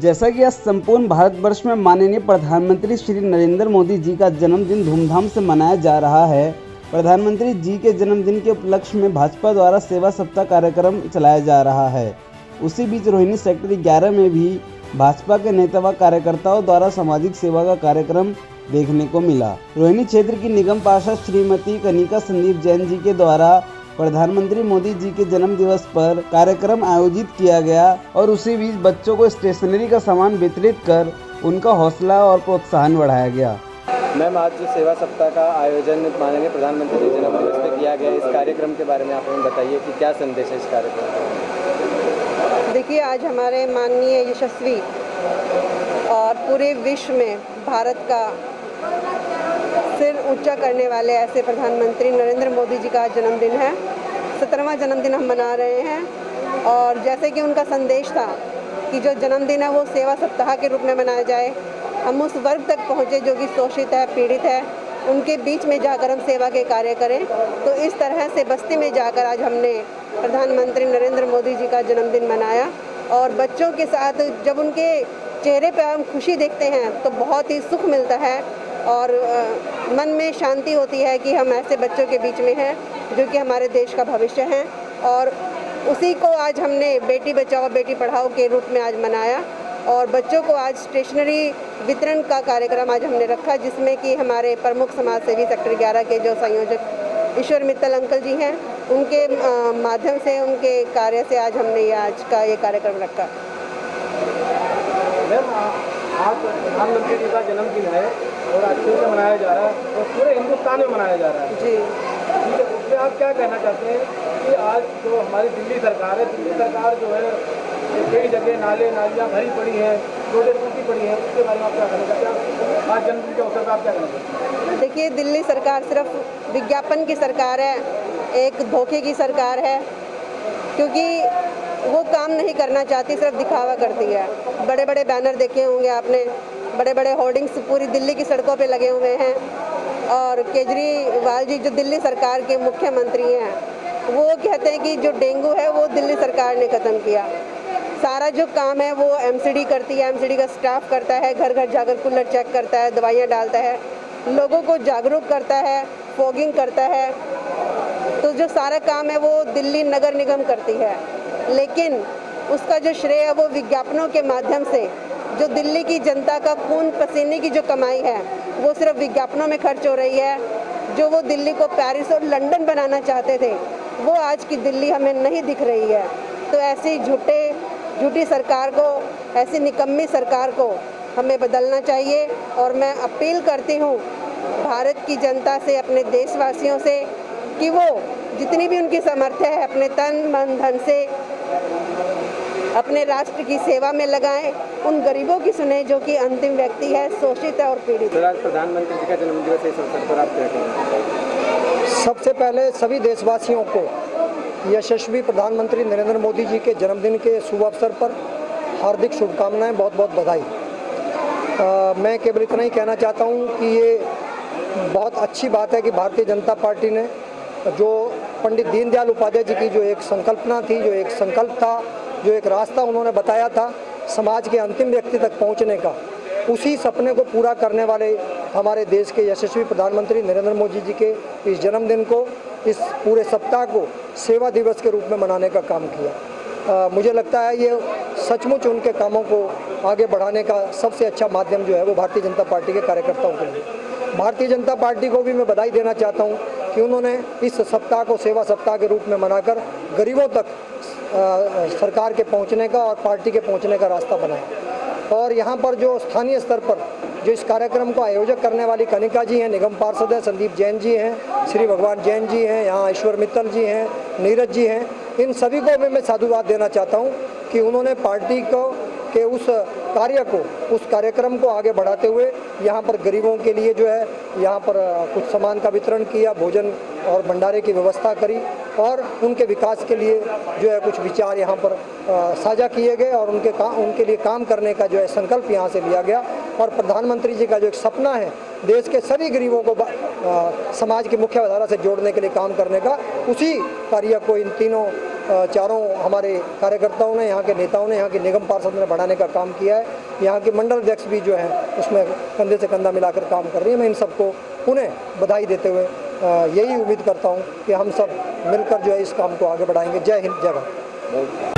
जैसा कि आज संपूर्ण भारतवर्ष में माननीय प्रधानमंत्री श्री नरेंद्र मोदी जी का जन्मदिन धूमधाम से मनाया जा रहा है। प्रधानमंत्री जी के जन्मदिन के उपलक्ष्य में भाजपा द्वारा सेवा सप्ताह कार्यक्रम चलाया जा रहा है। उसी बीच रोहिणी सेक्टर 11 में भी भाजपा के नेता व कार्यकर्ताओं द्वारा सामाजिक सेवा का कार्यक्रम देखने को मिला। रोहिणी क्षेत्र की निगम पार्षद श्रीमती कनिका संदीप जैन जी के द्वारा प्रधानमंत्री मोदी जी के जन्म दिवस पर कार्यक्रम आयोजित किया गया और उसी बीच बच्चों को स्टेशनरी का सामान वितरित कर उनका हौसला और प्रोत्साहन बढ़ाया गया। मैम, आज जो सेवा सप्ताह का आयोजन माननीय प्रधानमंत्री के जन्म दिवस पर किया गया, इस कार्यक्रम के बारे में आप हमें बताइए कि क्या संदेश है इस कार्यक्रम का। देखिए, आज हमारे माननीय यशस्वी और पूरे विश्व में भारत का सिर ऊंचा करने वाले ऐसे प्रधानमंत्री नरेंद्र मोदी जी का जन्मदिन है। 17वां जन्मदिन हम मना रहे हैं और जैसे कि उनका संदेश था कि जो जन्मदिन है वो सेवा सप्ताह के रूप में मनाया जाए। हम उस वर्ग तक पहुँचे जो कि शोषित है, पीड़ित है, उनके बीच में जाकर हम सेवा के कार्य करें। तो इस तरह से बस्ती में जाकर आज हमने प्रधानमंत्री नरेंद्र मोदी जी का जन्मदिन मनाया और बच्चों के साथ जब उनके चेहरे पर हम खुशी देखते हैं तो बहुत ही सुख मिलता है और मन में शांति होती है कि हम ऐसे बच्चों के बीच में हैं जो कि हमारे देश का भविष्य हैं। और उसी को आज हमने बेटी बचाओ बेटी पढ़ाओ के रूप में आज मनाया और बच्चों को आज स्टेशनरी वितरण का कार्यक्रम आज हमने रखा, जिसमें कि हमारे प्रमुख समाज सेवी सेक्टर 11 के जो संयोजक ईश्वर मित्तल अंकल जी हैं, उनके माध्यम से, उनके कार्य से आज हमने आज का ये कार्यक्रम रखा। आज प्रधानमंत्री जी का जन्मदिन है और अच्छे से मनाया जा रहा है और पूरे हिंदुस्तान में मनाया जा रहा है जी। उसमें आप क्या कहना चाहते हैं कि आज जो हमारी दिल्ली सरकार है, दिल्ली सरकार जो है कई जगह नाले नालियाँ भरी पड़ी हैं, रोडें टूटी पड़ी हैं, उसके बारे में आप क्या कहना चाहते हैं? आज जन्मदिन के अवसर पर आप क्या कहना चाहते हैं? देखिए, दिल्ली सरकार सिर्फ विज्ञापन की सरकार है, एक धोखे की सरकार है, क्योंकि वो काम नहीं करना चाहती, सिर्फ दिखावा करती है। बड़े बड़े बैनर देखे होंगे आपने, बड़े बड़े होर्डिंग्स पूरी दिल्ली की सड़कों पे लगे हुए हैं और केजरीवाल जी जो दिल्ली सरकार के मुख्यमंत्री हैं वो कहते हैं कि जो डेंगू है वो दिल्ली सरकार ने ख़त्म किया। सारा जो काम है वो एमसीडी करती है, एमसीडी का स्टाफ करता है, घर घर जाकर कूलर चेक करता है, दवाइयाँ डालता है, लोगों को जागरूक करता है, फॉगिंग करता है। तो जो सारा काम है वो दिल्ली नगर निगम करती है, लेकिन उसका जो श्रेय है वो विज्ञापनों के माध्यम से जो दिल्ली की जनता का खून पसीने की जो कमाई है वो सिर्फ विज्ञापनों में खर्च हो रही है। जो वो दिल्ली को पेरिस और लंदन बनाना चाहते थे वो आज की दिल्ली हमें नहीं दिख रही है। तो ऐसी झूठी सरकार को, ऐसी निकम्मी सरकार को हमें बदलना चाहिए और मैं अपील करती हूँ भारत की जनता से, अपने देशवासियों से कि वो जितनी भी उनकी सामर्थ्य है अपने तन मन धन से अपने राष्ट्र की सेवा में लगाएं, उन गरीबों की सुने जो कि अंतिम व्यक्ति है, शोषित है और पीड़ित है। प्रधानमंत्री जी का जन्मदिवस है, इस अवसर पर आप क्या कहेंगे? सबसे पहले सभी देशवासियों को यशस्वी प्रधानमंत्री नरेंद्र मोदी जी के जन्मदिन के शुभ अवसर पर हार्दिक शुभकामनाएं, बहुत बहुत बधाई। मैं केवल इतना ही कहना चाहता हूं कि ये बहुत अच्छी बात है कि भारतीय जनता पार्टी ने जो पंडित दीनदयाल उपाध्याय जी की जो एक संकल्पना थी, जो एक संकल्प था, जो एक रास्ता उन्होंने बताया था समाज के अंतिम व्यक्ति तक पहुंचने का, उसी सपने को पूरा करने वाले हमारे देश के यशस्वी प्रधानमंत्री नरेंद्र मोदी जी के इस जन्मदिन को, इस पूरे सप्ताह को सेवा दिवस के रूप में मनाने का काम किया। मुझे लगता है ये सचमुच उनके कामों को आगे बढ़ाने का सबसे अच्छा माध्यम जो है वो भारतीय जनता पार्टी के कार्यकर्ताओं के लिए। भारतीय जनता पार्टी को भी मैं बधाई देना चाहता हूँ कि उन्होंने इस सप्ताह को सेवा सप्ताह के रूप में मनाकर गरीबों तक सरकार के पहुंचने का और पार्टी के पहुंचने का रास्ता बनाया। और यहाँ पर जो स्थानीय स्तर पर जो इस कार्यक्रम को आयोजक करने वाली कनिका जी हैं, निगम पार्षद हैं, संदीप जैन जी हैं, श्री भगवान जैन जी हैं, यहाँ ईश्वर मित्तल जी हैं, नीरज जी हैं, इन सभी को भी मैं साधुवाद देना चाहता हूँ कि उन्होंने पार्टी को के उस कार्य को, उस कार्यक्रम को आगे बढ़ाते हुए यहाँ पर गरीबों के लिए जो है यहाँ पर कुछ सामान का वितरण किया, भोजन और भंडारे की व्यवस्था करी और उनके विकास के लिए जो है कुछ विचार यहाँ पर साझा किए गए और उनके लिए काम करने का जो है संकल्प यहाँ से लिया गया। और प्रधानमंत्री जी का जो एक सपना है देश के सभी गरीबों को समाज की मुख्य धारा से जोड़ने के लिए काम करने का, उसी कार्य को इन तीनों चारों हमारे कार्यकर्ताओं ने, यहाँ के नेताओं ने, यहाँ के निगम पार्षद ने बढ़ाने का काम किया है। यहाँ के मंडल अध्यक्ष भी जो है उसमें कंधे से कंधा मिलाकर काम कर रही है। मैं इन सबको पुनः बधाई देते हुए यही उम्मीद करता हूँ कि हम सब मिलकर जो है इस काम को आगे बढ़ाएंगे। जय हिंद, जय भारत।